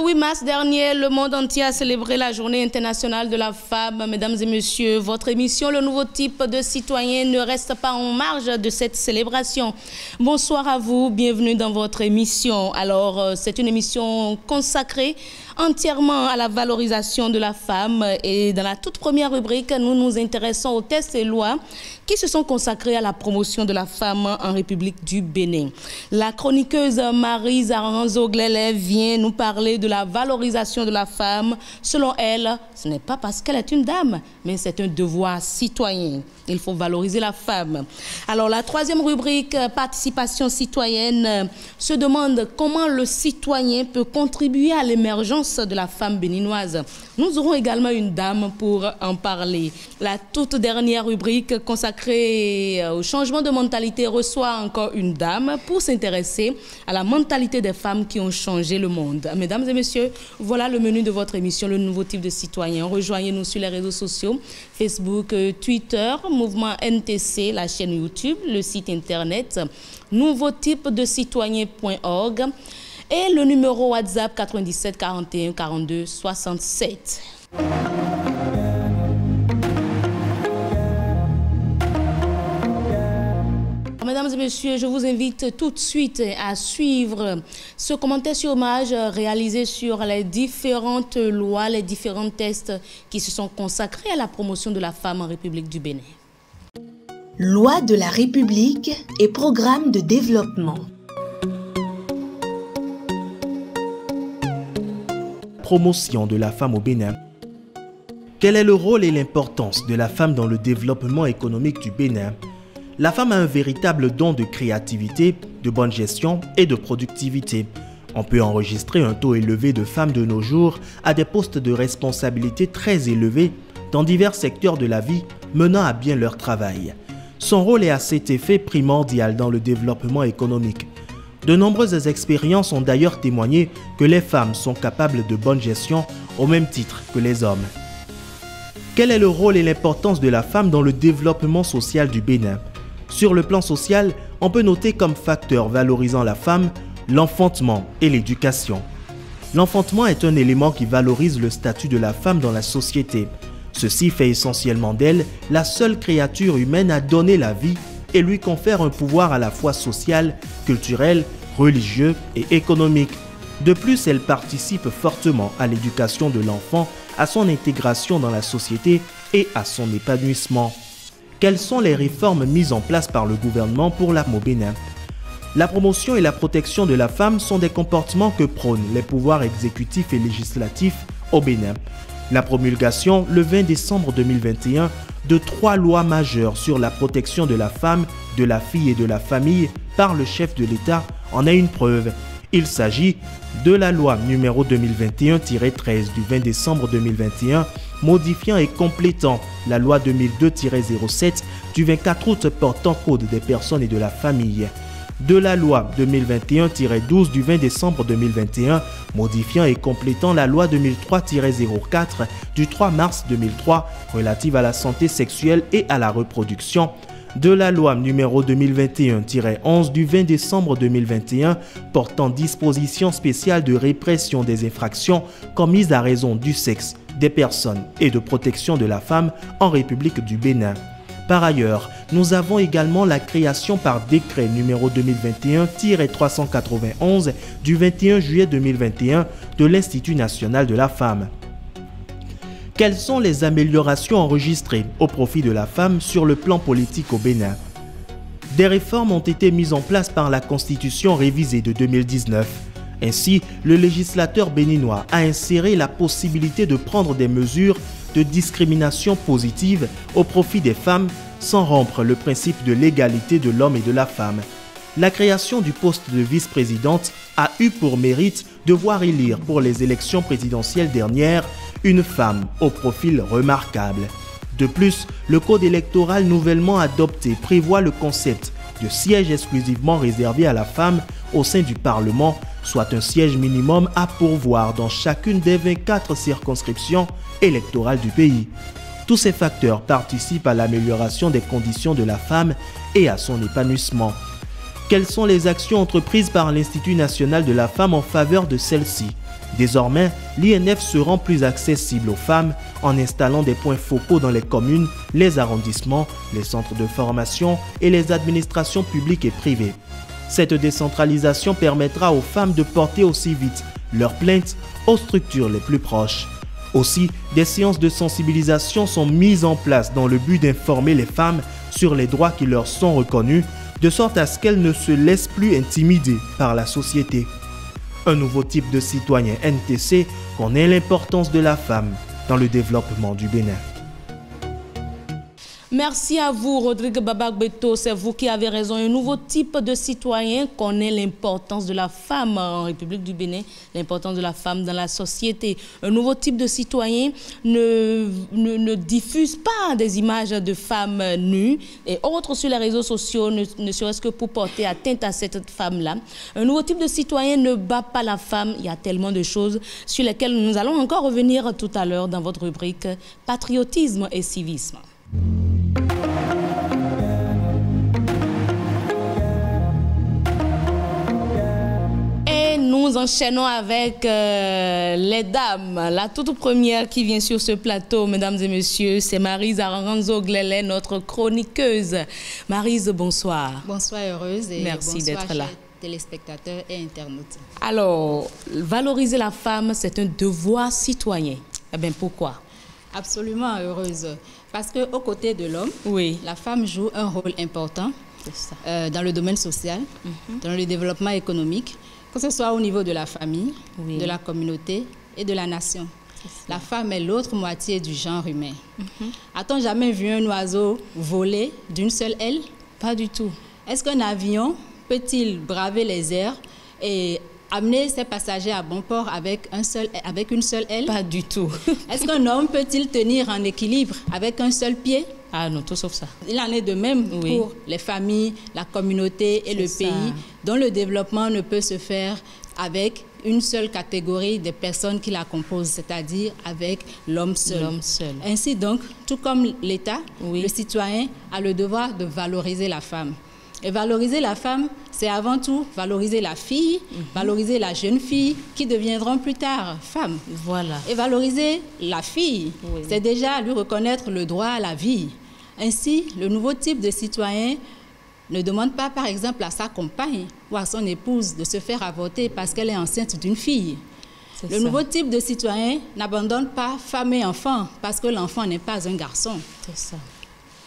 8 mars dernier, le monde entier a célébré la Journée internationale de la femme. Mesdames et messieurs, votre émission Le Nouveau Type de Citoyen ne reste pas en marge de cette célébration. Bonsoir à vous, bienvenue dans votre émission. Alors, c'est une émission consacrée entièrement à la valorisation de la femme. Et dans la toute première rubrique, nous nous intéressons aux textes et lois qui se sont consacrés à la promotion de la femme en République du Bénin. La chroniqueuse Marie Zaranzo-Glele vient nous parler de la valorisation de la femme. Selon elle, ce n'est pas parce qu'elle est une dame, mais c'est un devoir citoyen. Il faut valoriser la femme. Alors, la troisième rubrique, participation citoyenne, se demande comment le citoyen peut contribuer à l'émergence de la femme béninoise. Nous aurons également une dame pour en parler. La toute dernière rubrique consacrée au changement de mentalité reçoit encore une dame pour s'intéresser à la mentalité des femmes qui ont changé le monde. Mesdames et messieurs, voilà le menu de votre émission, Le Nouveau Type de Citoyen. Rejoignez-nous sur les réseaux sociaux, Facebook, Twitter, Mouvement NTC, la chaîne YouTube, le site internet nouveautypedecitoyen.org et le numéro WhatsApp 97 41 42 67. Mesdames et messieurs, je vous invite tout de suite à suivre ce commentaire sur hommage réalisé sur les différentes lois, les différents textes qui se sont consacrés à la promotion de la femme en République du Bénin. Loi de la République et programme de développement. Promotion de la femme au Bénin. Quel est le rôle et l'importance de la femme dans le développement économique du Bénin? La femme a un véritable don de créativité, de bonne gestion et de productivité. On peut enregistrer un taux élevé de femmes de nos jours à des postes de responsabilité très élevés dans divers secteurs de la vie menant à bien leur travail. Son rôle est à cet effet primordial dans le développement économique. De nombreuses expériences ont d'ailleurs témoigné que les femmes sont capables de bonne gestion au même titre que les hommes. Quel est le rôle et l'importance de la femme dans le développement social du Bénin? Sur le plan social, on peut noter comme facteur valorisant la femme l'enfantement et l'éducation. L'enfantement est un élément qui valorise le statut de la femme dans la société. Ceci fait essentiellement d'elle la seule créature humaine à donner la vie et lui confère un pouvoir à la fois social, culturel, religieux et économique. De plus, elle participe fortement à l'éducation de l'enfant, à son intégration dans la société et à son épanouissement. Quelles sont les réformes mises en place par le gouvernement pour la femme au Bénin? La promotion et la protection de la femme sont des comportements que prônent les pouvoirs exécutifs et législatifs au Bénin. La promulgation, le 20 décembre 2021, de 3 lois majeures sur la protection de la femme, de la fille et de la famille par le chef de l'État en est une preuve. Il s'agit de la loi numéro 2021-13 du 20 décembre 2021, modifiant et complétant la loi 2002-07 du 24 août portant code des personnes et de la famille, de la loi 2021-12 du 20 décembre 2021, modifiant et complétant la loi 2003-04 du 3 mars 2003 relative à la santé sexuelle et à la reproduction, de la loi numéro 2021-11 du 20 décembre 2021 portant dispositions spéciales de répression des infractions commises à raison du sexe, des personnes et de protection de la femme en République du Bénin. Par ailleurs, nous avons également la création par décret numéro 2021-391 du 21 juillet 2021 de l'Institut national de la femme. Quelles sont les améliorations enregistrées au profit de la femme sur le plan politique au Bénin? Des réformes ont été mises en place par la Constitution révisée de 2019. Ainsi, le législateur béninois a inséré la possibilité de prendre des mesures de discrimination positive au profit des femmes sans rompre le principe de l'égalité de l'homme et de la femme. La création du poste de vice-présidente a eu pour mérite de voir élire pour les élections présidentielles dernières une femme au profil remarquable. De plus, le code électoral nouvellement adopté prévoit le concept de siège exclusivement réservé à la femme au sein du Parlement, soit un siège minimum à pourvoir dans chacune des 24 circonscriptions électorales du pays. Tous ces facteurs participent à l'amélioration des conditions de la femme et à son épanouissement. Quelles sont les actions entreprises par l'Institut national de la femme en faveur de celle-ci? Désormais, l'INF se rend plus accessible aux femmes en installant des points focaux dans les communes, les arrondissements, les centres de formation et les administrations publiques et privées. Cette décentralisation permettra aux femmes de porter aussi vite leurs plaintes aux structures les plus proches. Aussi, des séances de sensibilisation sont mises en place dans le but d'informer les femmes sur les droits qui leur sont reconnus, de sorte à ce qu'elles ne se laissent plus intimider par la société. Un nouveau type de citoyen NTC connaît l'importance de la femme dans le développement du Bénin. Merci à vous, Rodrigue Babak-Beto. C'est vous qui avez raison. Un nouveau type de citoyen connaît l'importance de la femme en République du Bénin, l'importance de la femme dans la société. Un nouveau type de citoyen ne diffuse pas des images de femmes nues et autres sur les réseaux sociaux, ne serait-ce que pour porter atteinte à cette femme-là. Un nouveau type de citoyen ne bat pas la femme. Il y a tellement de choses sur lesquelles nous allons encore revenir tout à l'heure dans votre rubrique Patriotisme et civisme. Et nous enchaînons avec les dames. La toute première qui vient sur ce plateau, mesdames et messieurs, c'est Maryse Aranzo-Glélé, notre chroniqueuse. Maryse, bonsoir. Bonsoir, heureuse, et merci d'être là. Téléspectateurs et internautes. Alors, valoriser la femme, c'est un devoir citoyen. Eh bien, pourquoi? Absolument heureuse. Parce qu'aux côtés de l'homme, oui, la femme joue un rôle important dans le domaine social, dans le développement économique, que ce soit au niveau de la famille, oui, de la communauté et de la nation. La femme est l'autre moitié du genre humain. A-t-on jamais vu un oiseau voler d'une seule aile? Pas du tout. Est-ce qu'un avion peut-il braver les airs et amener ses passagers à bon port avec une seule aile? Pas du tout. Est-ce qu'un homme peut-il tenir en équilibre avec un seul pied? Ah non, tout sauf ça. Il en est de même, oui, pour les familles, la communauté et le pays, dont le développement ne peut se faire avec une seule catégorie des personnes qui la composent, c'est-à-dire avec l'homme seul. Ainsi donc, tout comme l'État, oui, le citoyen a le devoir de valoriser la femme. Et valoriser la femme, c'est avant tout valoriser la fille, valoriser la jeune fille qui deviendront plus tard femmes. Voilà. Et valoriser la fille, oui, c'est déjà lui reconnaître le droit à la vie. Ainsi, le nouveau type de citoyen ne demande pas, par exemple, à sa compagne ou à son épouse de se faire avorter parce qu'elle est enceinte d'une fille. Le nouveau type de citoyen n'abandonne pas femme et enfant parce que l'enfant n'est pas un garçon. C'est ça.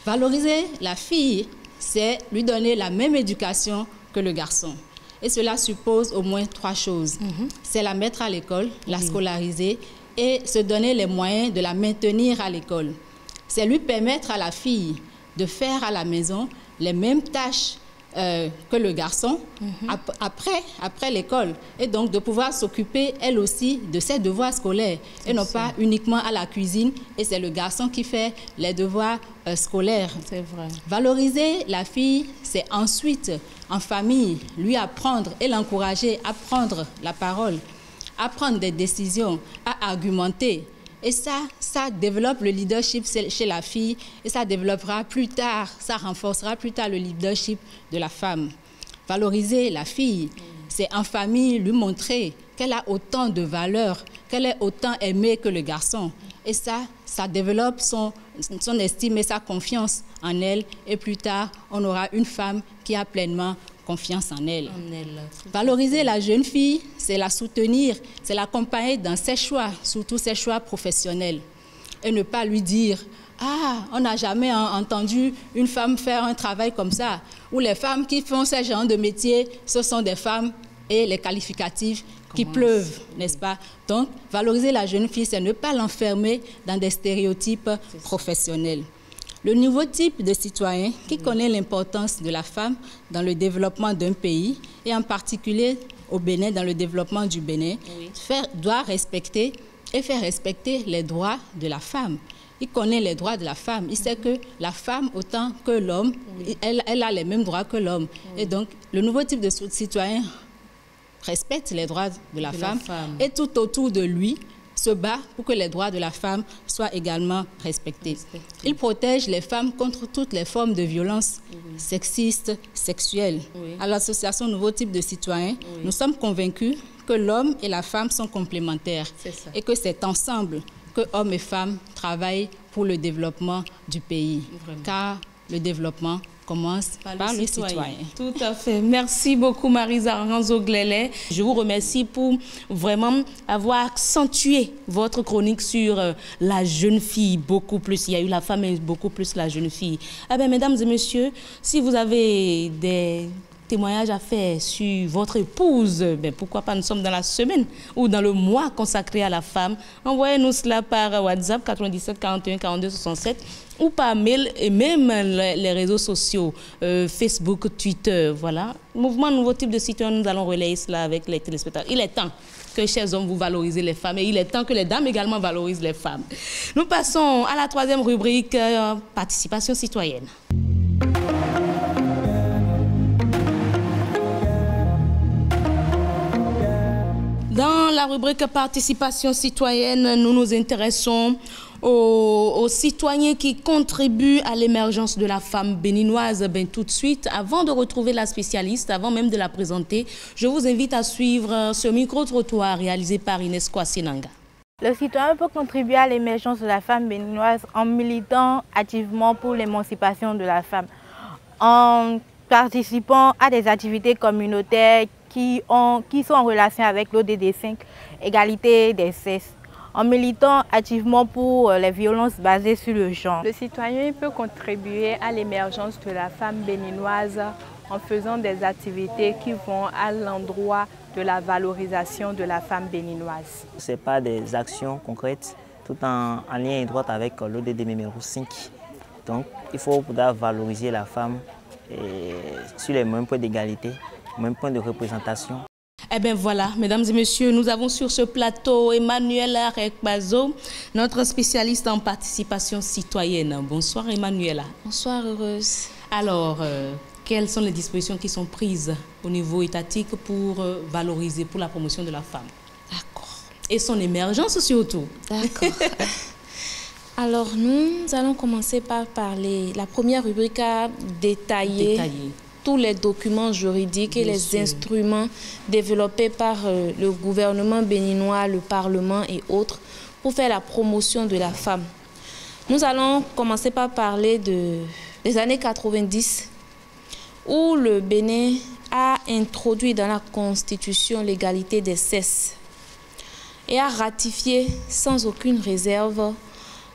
Valoriser la fille, c'est lui donner la même éducation que le garçon. Et cela suppose au moins 3 choses. C'est la mettre à l'école, la scolariser et se donner les moyens de la maintenir à l'école. C'est lui permettre à la fille de faire à la maison les mêmes tâches que le garçon après l'école, et donc de pouvoir s'occuper elle aussi de ses devoirs scolaires et non pas uniquement à la cuisine et c'est le garçon qui fait les devoirs scolaires. C'est vrai. Valoriser la fille, c'est ensuite en famille lui apprendre et l'encourager à prendre la parole, à prendre des décisions, à argumenter. Et ça développe le leadership chez la fille et ça développera plus tard, ça renforcera plus tard le leadership de la femme. Valoriser la fille, c'est en famille lui montrer qu'elle a autant de valeur, qu'elle est autant aimée que le garçon. Et ça développe son estime et sa confiance en elle. Et plus tard, on aura une femme qui a pleinement confiance en elle. Valoriser la jeune fille, c'est la soutenir, c'est l'accompagner dans ses choix, surtout ses choix professionnels. Et ne pas lui dire « Ah, on n'a jamais entendu une femme faire un travail comme ça. » Ou les femmes qui font ce genre de métier, ce sont des femmes et les qualificatifs qui pleuvent, n'est-ce pas? Donc, valoriser la jeune fille, c'est ne pas l'enfermer dans des stéréotypes professionnels. Le nouveau type de citoyen qui connaît l'importance de la femme dans le développement d'un pays et en particulier au Bénin, dans le développement du Bénin, doit respecter et faire respecter les droits de la femme. Il connaît les droits de la femme. Il sait que la femme, autant que l'homme, elle a les mêmes droits que l'homme. Et donc, le nouveau type de citoyen respecte les droits de la femme et tout autour de lui se bat pour que les droits de la femme soient également respectés. Il protège les femmes contre toutes les formes de violences sexistes, sexuelles. À l'association Nouveau Type de Citoyens, nous sommes convaincus que l'homme et la femme sont complémentaires et que c'est ensemble que hommes et femmes travaillent pour le développement du pays. Car le développement commence par les citoyens. Tout à fait. Merci beaucoup, Marisa Ranzo-Glélé. Je vous remercie pour vraiment avoir accentué votre chronique sur la jeune fille beaucoup plus. Il y a eu la femme et beaucoup plus la jeune fille. Eh bien, mesdames et messieurs, si vous avez des témoignages à faire sur votre épouse, ben pourquoi pas, nous sommes dans la semaine ou dans le mois consacré à la femme. Envoyez-nous cela par WhatsApp 97 41 42 67 ou par mail et même les réseaux sociaux, Facebook, Twitter, voilà. Mouvement Nouveau Type de Citoyen, nous allons relayer cela avec les téléspectateurs. Il est temps que, chers hommes, vous valorisez les femmes et il est temps que les dames également valorisent les femmes. Nous passons à la troisième rubrique, participation citoyenne. Dans la rubrique participation citoyenne, nous nous intéressons aux citoyens qui contribuent à l'émergence de la femme béninoise. Ben, tout de suite, avant de retrouver la spécialiste, avant même de la présenter, je vous invite à suivre ce micro-trottoir réalisé par Inès Kouassinanga. Le citoyen peut contribuer à l'émergence de la femme béninoise en militant activement pour l'émancipation de la femme, en participant à des activités communautaires qui sont en relation avec l'ODD 5, égalité des sexes, en militant activement pour les violences basées sur le genre. Le citoyen peut contribuer à l'émergence de la femme béninoise en faisant des activités qui vont à l'endroit de la valorisation de la femme béninoise. Ce n'est pas des actions concrètes, tout en lien étroit avec l'ODD numéro 5. Donc, il faut pouvoir valoriser la femme sur les mêmes points d'égalité, même point de représentation. Eh bien voilà, mesdames et messieurs, nous avons sur ce plateau Emmanuela Rekbazo, notre spécialiste en participation citoyenne. Bonsoir Emmanuela. Bonsoir Heureuse. Alors, quelles sont les dispositions qui sont prises au niveau étatique pour valoriser, pour la promotion de la femme? D'accord. Et son émergence surtout. D'accord. Alors, nous allons commencer par parler, la première rubrique à détailler tous les documents juridiques et les instruments développés par le gouvernement béninois, le Parlement et autres pour faire la promotion de la femme. Nous allons commencer par parler des années 90 où le Bénin a introduit dans la Constitution l'égalité des sexes et a ratifié sans aucune réserve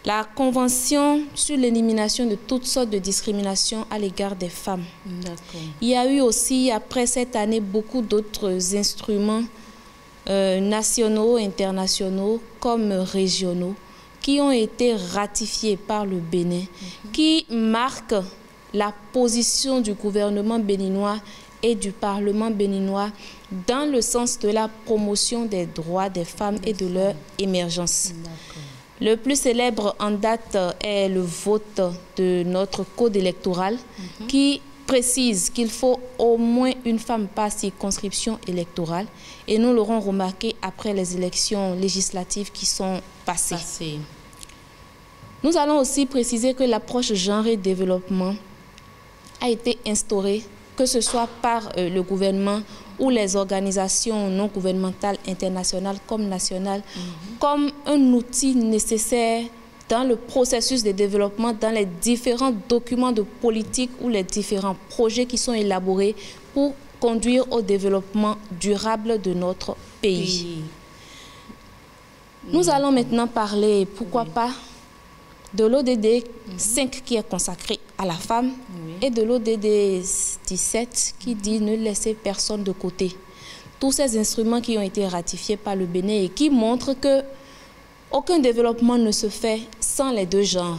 la Convention sur l'élimination de toutes sortes de discriminations à l'égard des femmes. Il y a eu aussi, après cette année, beaucoup d'autres instruments nationaux, internationaux, comme régionaux, qui ont été ratifiés par le Bénin, qui marquent la position du gouvernement béninois et du Parlement béninois dans le sens de la promotion des droits des femmes et de leur émergence. Le plus célèbre en date est le vote de notre code électoral qui précise qu'il faut au moins une femme par circonscription électorale. Et nous l'aurons remarqué après les élections législatives qui sont passées. Nous allons aussi préciser que l'approche genre et développement a été instaurée, que ce soit par le gouvernement ou les organisations non gouvernementales internationales comme nationales, comme un outil nécessaire dans le processus de développement, dans les différents documents de politique ou les différents projets qui sont élaborés pour conduire au développement durable de notre pays. Nous allons maintenant parler, pourquoi pas, de l'ODD 5 qui est consacré à la femme et de l'ODD 17 qui dit ne laisser personne de côté. Tous ces instruments qui ont été ratifiés par le Bénin et qui montrent que aucun développement ne se fait sans les deux genres.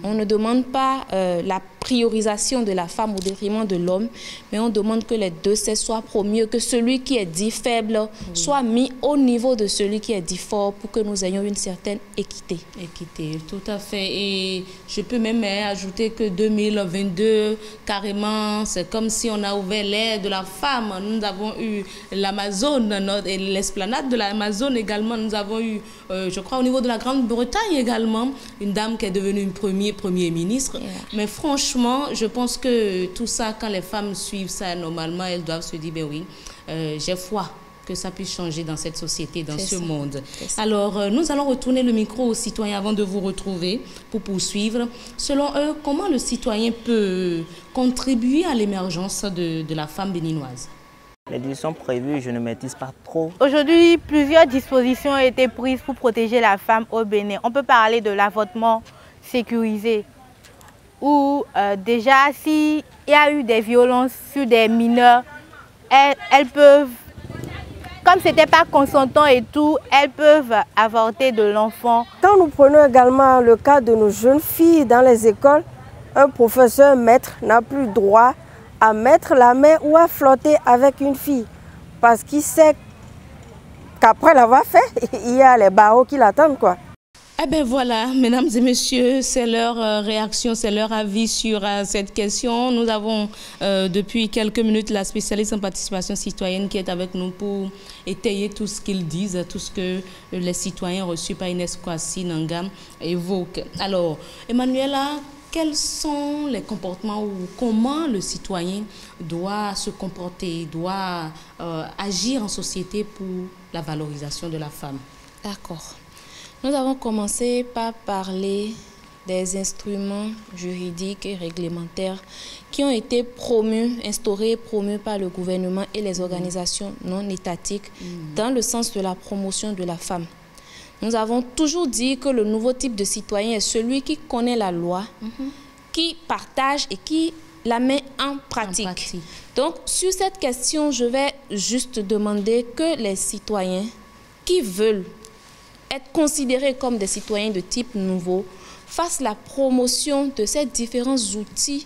On ne demande pas la priorisation de la femme au détriment de l'homme, mais on demande que les deux sexes soient promus, que celui qui est dit faible soit mis au niveau de celui qui est dit fort pour que nous ayons une certaine équité. Équité, tout à fait. Et je peux même ajouter que 2022, carrément, c'est comme si on a ouvert l'ère de la femme. Nous avons eu l'Amazone et l'esplanade de l'Amazone également. Nous avons eu, je crois, au niveau de la Grande-Bretagne également, une dame qui est devenue une premier ministre. Yeah. Mais franchement, je pense que tout ça, quand les femmes suivent ça normalement, elles doivent se dire, ben oui, j'ai foi que ça puisse changer dans cette société, dans ce monde. Alors, nous allons retourner le micro aux citoyens avant de vous retrouver pour poursuivre. Selon eux, comment le citoyen peut contribuer à l'émergence de la femme béninoise? Les dispositions prévues, je ne maîtrise pas trop. Aujourd'hui, plusieurs dispositions ont été prises pour protéger la femme au Bénin. On peut parler de l'avortement sécurisé, où déjà, s'il y a eu des violences sur des mineurs, elles peuvent, comme ce n'était pas consentant et tout, elles peuvent avorter de l'enfant. Quand nous prenons également le cas de nos jeunes filles dans les écoles, un professeur, un maître n'a plus droit à mettre la main ou à flotter avec une fille, parce qu'il sait qu'après l'avoir fait, il y a les barreaux qui l'attendent, quoi. Eh bien voilà, mesdames et messieurs, c'est leur réaction, c'est leur avis sur cette question. Nous avons depuis quelques minutes la spécialiste en participation citoyenne qui est avec nous pour étayer tout ce qu'ils disent, tout ce que les citoyens reçus par Inès Kwasi Nangam évoquent. Alors, Emmanuela, quels sont les comportements ou comment le citoyen doit se comporter, doit agir en société pour la valorisation de la femme? D'accord. Nous avons commencé par parler des instruments juridiques et réglementaires qui ont été instaurés, promus par le gouvernement et les organisations non étatiques dans le sens de la promotion de la femme. Nous avons toujours dit que le nouveau type de citoyen est celui qui connaît la loi, qui partage et qui la met en pratique. Donc, sur cette question, je vais juste demander que les citoyens qui veulent être considérés comme des citoyens de type nouveau fassent la promotion de ces différents outils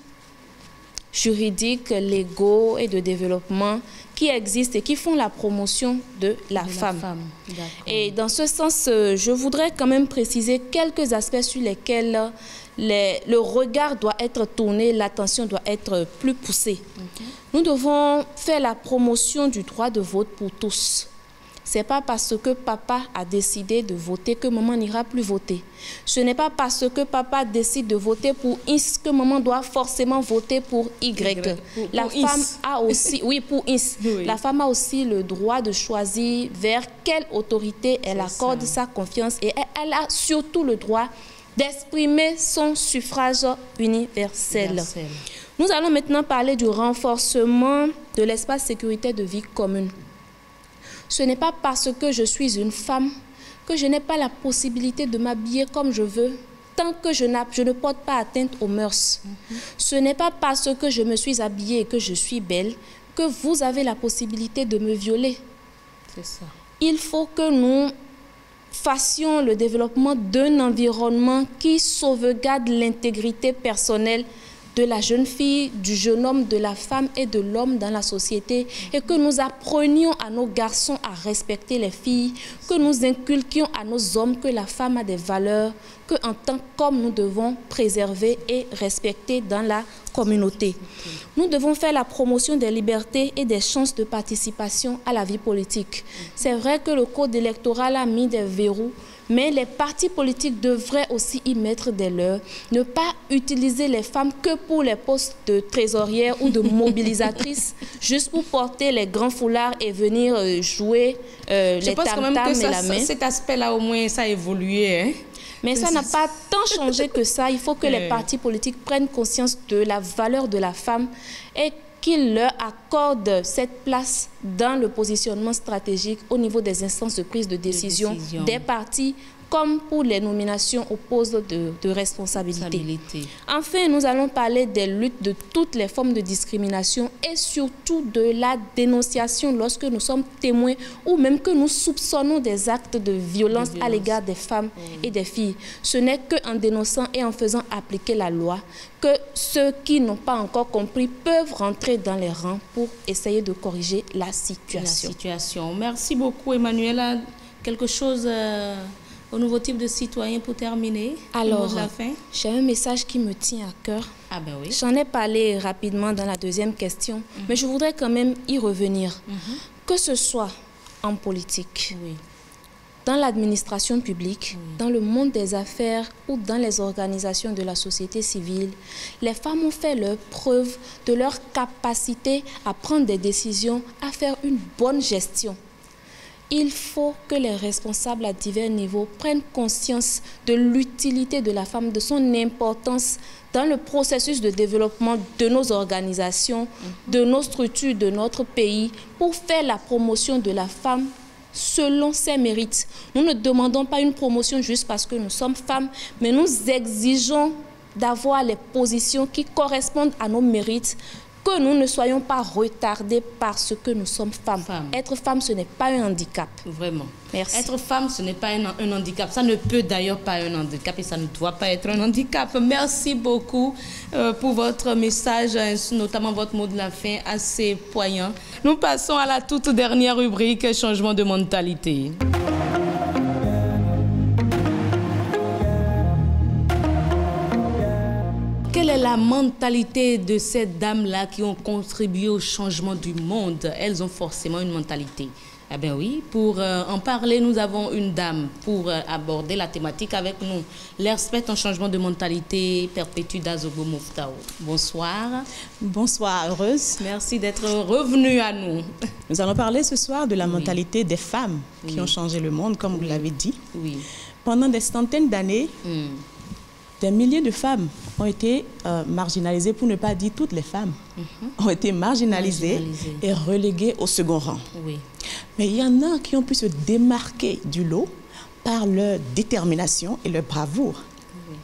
juridiques, légaux et de développement qui existent et qui font la promotion de la femme. Et dans ce sens, je voudrais quand même préciser quelques aspects sur lesquels le regard doit être tourné, l'attention doit être plus poussée. Nous devons faire la promotion du droit de vote pour tous. Ce n'est pas parce que papa a décidé de voter que maman n'ira plus voter. Ce n'est pas parce que papa décide de voter pour X que maman doit forcément voter pour Y. La femme a aussi, oui, pour X. Oui. La femme a aussi le droit de choisir vers quelle autorité elle accorde sa confiance et elle a surtout le droit d'exprimer son suffrage universel. Nous allons maintenant parler du renforcement de l'espace sécuritaire de vie commune. Ce n'est pas parce que je suis une femme que je n'ai pas la possibilité de m'habiller comme je veux, tant que je ne porte pas atteinte aux mœurs. Ce n'est pas parce que je me suis habillée et que je suis belle que vous avez la possibilité de me violer. C'est ça. Il faut que nous fassions le développement d'un environnement qui sauvegarde l'intégrité personnelle de la jeune fille, du jeune homme, de la femme et de l'homme dans la société et que nous apprenions à nos garçons à respecter les filles, que nous inculquions à nos hommes que la femme a des valeurs qu'en tant qu'homme nous devons préserver et respecter dans la communauté. Nous devons faire la promotion des libertés et des chances de participation à la vie politique. C'est vrai que le code électoral a mis des verrous, mais les partis politiques devraient aussi y mettre des leurs. Ne pas utiliser les femmes que pour les postes de trésorière ou de mobilisatrices, juste pour porter les grands foulards et venir jouer les tam-tams et la main. Cet aspect-là, au moins, ça a évolué. Hein? Mais ça n'a pas tant changé que ça. Il faut que les partis politiques prennent conscience de la valeur de la femme et qu'ils leur accordent cette place dans le positionnement stratégique au niveau des instances de prise de décision des partis comme pour les nominations au poste de responsabilité. Enfin, nous allons parler des luttes de toutes les formes de discrimination et surtout de la dénonciation lorsque nous sommes témoins ou même que nous soupçonnons des actes de violence à l'égard des femmes et des filles. Ce n'est qu'en dénonçant et en faisant appliquer la loi que ceux qui n'ont pas encore compris peuvent rentrer dans les rangs pour essayer de corriger la situation. Merci beaucoup, Emmanuela. Quelque chose au nouveau type de citoyen pour terminer? Alors, j'ai un message qui me tient à cœur. Ah ben oui. J'en ai parlé rapidement dans la deuxième question, mais je voudrais quand même y revenir. Que ce soit en politique, dans l'administration publique, dans le monde des affaires ou dans les organisations de la société civile, les femmes ont fait leur preuve de leur capacité à prendre des décisions, à faire une bonne gestion. Il faut que les responsables à divers niveaux prennent conscience de l'utilité de la femme, de son importance dans le processus de développement de nos organisations, de nos structures, de notre pays, pour faire la promotion de la femme selon ses mérites. Nous ne demandons pas une promotion juste parce que nous sommes femmes, mais nous exigeons d'avoir les positions qui correspondent à nos mérites, que nous ne soyons pas retardés parce que nous sommes femmes. Être femme, ce n'est pas un handicap. Vraiment. Merci. Être femme, ce n'est pas un handicap. Ça ne peut d'ailleurs pas être un handicap et ça ne doit pas être un handicap. Merci beaucoup pour votre message, notamment votre mot de la fin assez poignant. Nous passons à la toute dernière rubrique, changement de mentalité. Quelle est la mentalité de ces dames-là qui ont contribué au changement du monde? Elles ont forcément une mentalité. Eh bien oui, pour en parler, nous avons une dame pour aborder la thématique avec nous. L'experte en changement de mentalité, Perpétue Dazogo Moftao. Bonsoir. Bonsoir, heureuse. Merci d'être revenue à nous. Nous allons parler ce soir de la mentalité des femmes qui ont changé le monde, comme vous l'avez dit. Oui. Pendant des centaines d'années, des milliers de femmes ont été marginalisées, pour ne pas dire toutes les femmes, ont été marginalisées et reléguées au second rang. Oui. Mais il y en a qui ont pu se démarquer du lot par leur détermination et leur bravoure. Oui.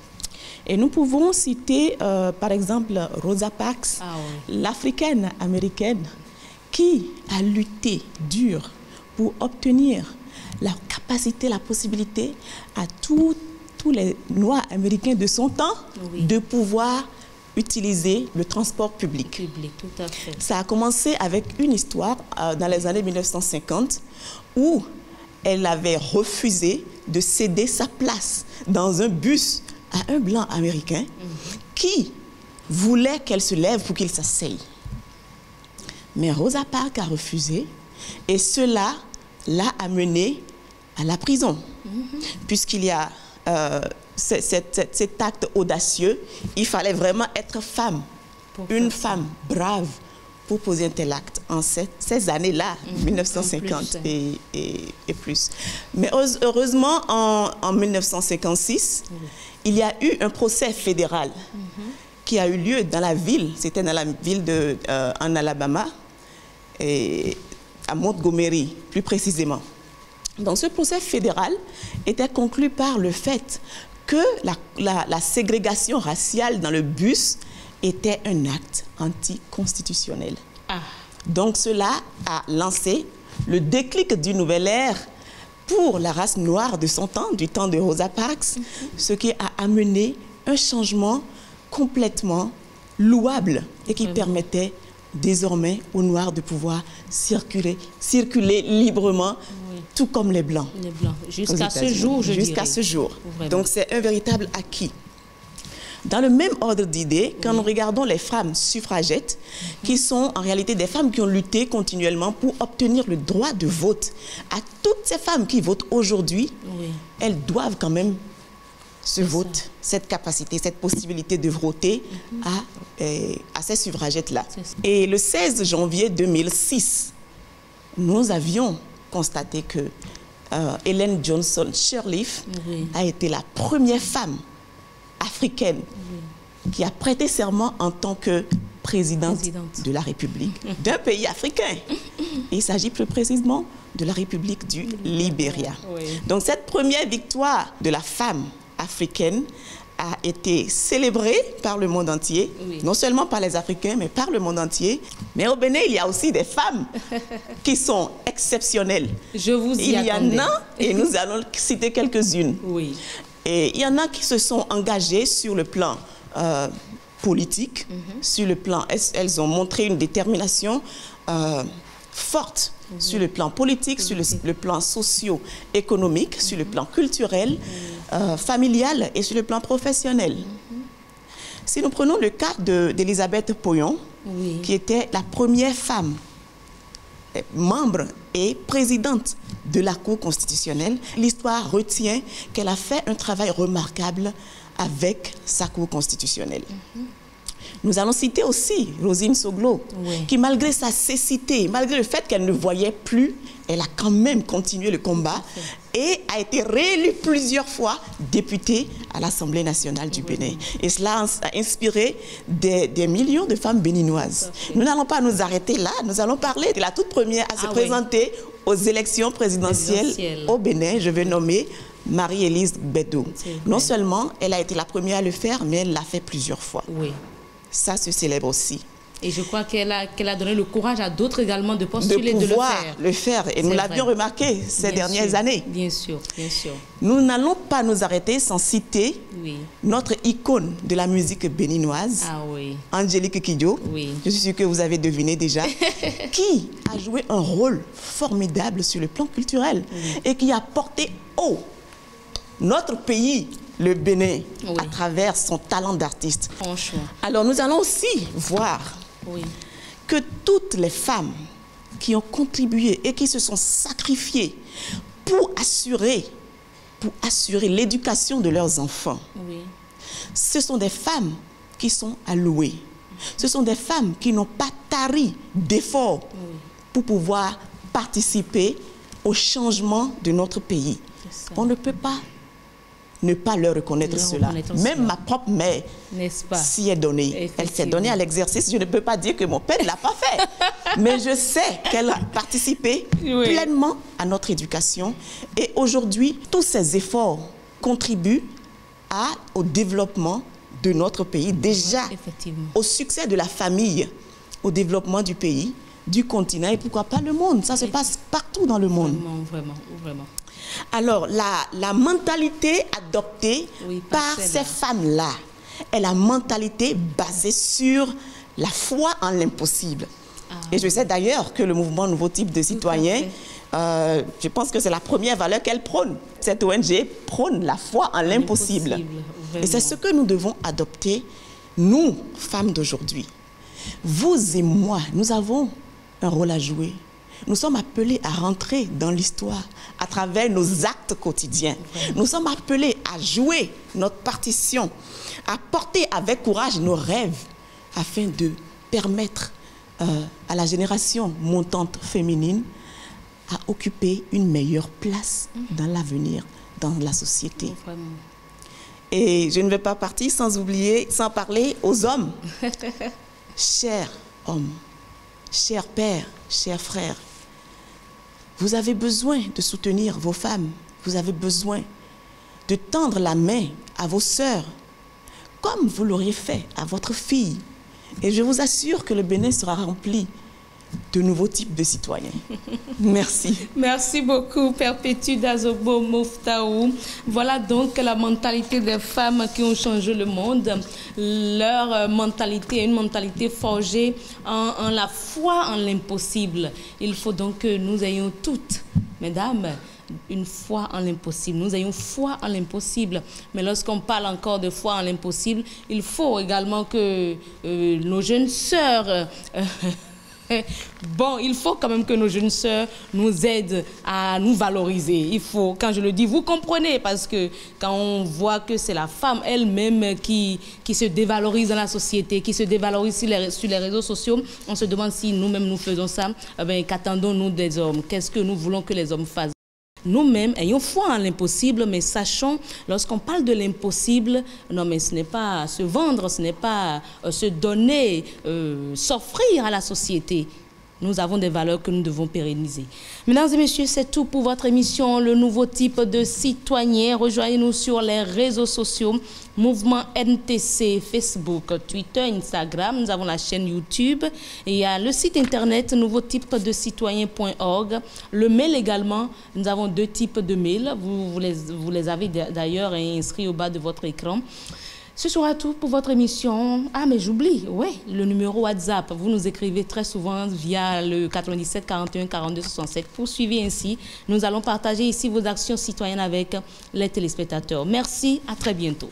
Et nous pouvons citer, par exemple, Rosa Parks, l'Africaine américaine, qui a lutté dur pour obtenir la capacité, la possibilité à tous les Noirs américains de son temps de pouvoir utiliser le transport public. Tout à fait. Ça a commencé avec une histoire dans les années 1950 où elle avait refusé de céder sa place dans un bus à un blanc américain qui voulait qu'elle se lève pour qu'il s'asseye. Mais Rosa Parks a refusé et cela l'a amenée à la prison, puisqu'il y a cet acte audacieux. Il fallait vraiment être femme, une femme brave pour poser un tel acte en ces années-là, 1950 et plus. Mais heureusement, en 1956, il y a eu un procès fédéral qui a eu lieu dans la ville, c'était dans la ville en Alabama, et à Montgomery, plus précisément. Donc ce procès fédéral était conclu par le fait que la ségrégation raciale dans le bus était un acte anticonstitutionnel. Donc cela a lancé le déclic d'une nouvelle ère pour la race noire de son temps, du temps de Rosa Parks, ce qui a amené un changement complètement louable et qui permettait désormais aux Noirs de pouvoir circuler librement, tout comme les Blancs. Jusqu'à ce jour, je dirais. Jusqu'à ce jour. Donc c'est un véritable acquis. Dans le même ordre d'idées, quand nous regardons les femmes suffragettes, qui sont en réalité des femmes qui ont lutté continuellement pour obtenir le droit de vote, à toutes ces femmes qui votent aujourd'hui, elles doivent quand même ce vote, cette capacité, cette possibilité de voter à ces suffragettes-là. Et le 16 janvier 2006, nous avions constaté que Ellen Johnson Sirleaf a été la première femme africaine qui a prêté serment en tant que présidente de la République d'un pays africain. Il s'agit plus précisément de la République du Libéria. Donc cette première victoire de la femme africaine a été célébrée par le monde entier, non seulement par les Africains, mais par le monde entier. Mais au Bénin, il y a aussi des femmes qui sont exceptionnelles. Je vous y attendais. Il y en a, et nous allons citer quelques-unes. Et il y en a qui se sont engagées sur le plan politique, sur le plan, elles ont montré une détermination forte sur le plan politique, sur le plan socio-économique, sur le plan culturel, familial et sur le plan professionnel. Si nous prenons le cas d'Elisabeth Poyon, qui était la première femme membre et présidente de la Cour constitutionnelle, l'histoire retient qu'elle a fait un travail remarquable avec sa Cour constitutionnelle. Nous allons citer aussi Rosine Soglo, qui malgré sa cécité, malgré le fait qu'elle ne voyait plus, elle a quand même continué le combat et a été réélue plusieurs fois députée à l'Assemblée nationale du Bénin. Et cela a inspiré des millions de femmes béninoises. Nous n'allons pas nous arrêter là, nous allons parler de la toute première à se présenter aux élections présidentielles au Bénin. Je vais nommer Marie-Élise Bédot. Non seulement elle a été la première à le faire, mais elle l'a fait plusieurs fois. Ça se célèbre aussi. Et je crois qu'elle a donné le courage à d'autres également de postuler, de le faire. Et nous l'avions remarqué ces dernières années. Bien sûr, bien sûr. Nous n'allons pas nous arrêter sans citer notre icône de la musique béninoise, Angélique Kidjo. Je suis sûre que vous avez deviné déjà, qui a joué un rôle formidable sur le plan culturel et qui a porté haut notre pays, le Bénin, à travers son talent d'artiste. Alors nous allons aussi voir que toutes les femmes qui ont contribué et qui se sont sacrifiées pour assurer l'éducation de leurs enfants, ce sont des femmes qui sont à louer. Ce sont des femmes qui n'ont pas tari d'efforts pour pouvoir participer au changement de notre pays. On ne peut pas ne pas leur reconnaître cela. Même ma propre mère s'y est donnée. Elle s'est donnée à l'exercice. Je ne peux pas dire que mon père ne l'a pas fait. Mais je sais qu'elle a participé pleinement à notre éducation. Et aujourd'hui, tous ces efforts contribuent au développement de notre pays. Déjà, au succès de la famille, au développement du pays, du continent et pourquoi pas le monde. Ça se passe partout dans le monde. Vraiment. Alors, la mentalité adoptée par ces femmes-là est la mentalité basée sur la foi en l'impossible. Et je sais d'ailleurs que le mouvement Nouveau Type de Citoyens, je pense que c'est la première valeur qu'elle prône. Cette ONG prône la foi en l'impossible. Et c'est ce que nous devons adopter, nous, femmes d'aujourd'hui. Vous et moi, nous avons un rôle à jouer. Nous sommes appelés à rentrer dans l'histoire à travers nos actes quotidiens. Nous sommes appelés à jouer notre partition, à porter avec courage nos rêves afin de permettre à la génération montante féminine à occuper une meilleure place dans l'avenir, dans la société. Et je ne vais pas partir sans parler aux hommes. Chers hommes, chers pères, chers frères, vous avez besoin de soutenir vos femmes. Vous avez besoin de tendre la main à vos sœurs, comme vous l'auriez fait à votre fille. Et je vous assure que le Bénin sera rempli de nouveaux types de citoyens. Merci. Merci beaucoup, Perpétue Dazobo Moftaou. Voilà donc la mentalité des femmes qui ont changé le monde. Leur mentalité est une mentalité forgée en la foi en l'impossible. Il faut donc que nous ayons toutes, mesdames, une foi en l'impossible. Nous ayons foi en l'impossible. Mais lorsqu'on parle encore de foi en l'impossible, il faut également que nos jeunes sœurs... Bon, il faut quand même que nos jeunes sœurs nous aident à nous valoriser. Il faut, quand je le dis, vous comprenez, parce que quand on voit que c'est la femme elle-même qui se dévalorise dans la société, qui se dévalorise sur les réseaux sociaux, on se demande si nous-mêmes nous faisons ça, qu'attendons-nous des hommes? Qu'est-ce que nous voulons que les hommes fassent? Nous-mêmes, ayons foi en l'impossible, mais sachons, lorsqu'on parle de l'impossible, non mais ce n'est pas se vendre, ce n'est pas se donner, s'offrir à la société. Nous avons des valeurs que nous devons pérenniser. Mesdames et messieurs, c'est tout pour votre émission, le nouveau type de citoyen. Rejoignez-nous sur les réseaux sociaux, Mouvement NTC, Facebook, Twitter, Instagram. Nous avons la chaîne YouTube et il y a le site internet nouveautipedecitoyen.org. Le mail également, nous avons 2 types de mails. Vous les avez d'ailleurs inscrits au bas de votre écran. Ce sera tout pour votre émission. Ah, mais j'oublie, oui, le numéro WhatsApp. Vous nous écrivez très souvent via le 97 41 42 67. Poursuivez ainsi. Nous allons partager ici vos actions citoyennes avec les téléspectateurs. Merci, à très bientôt.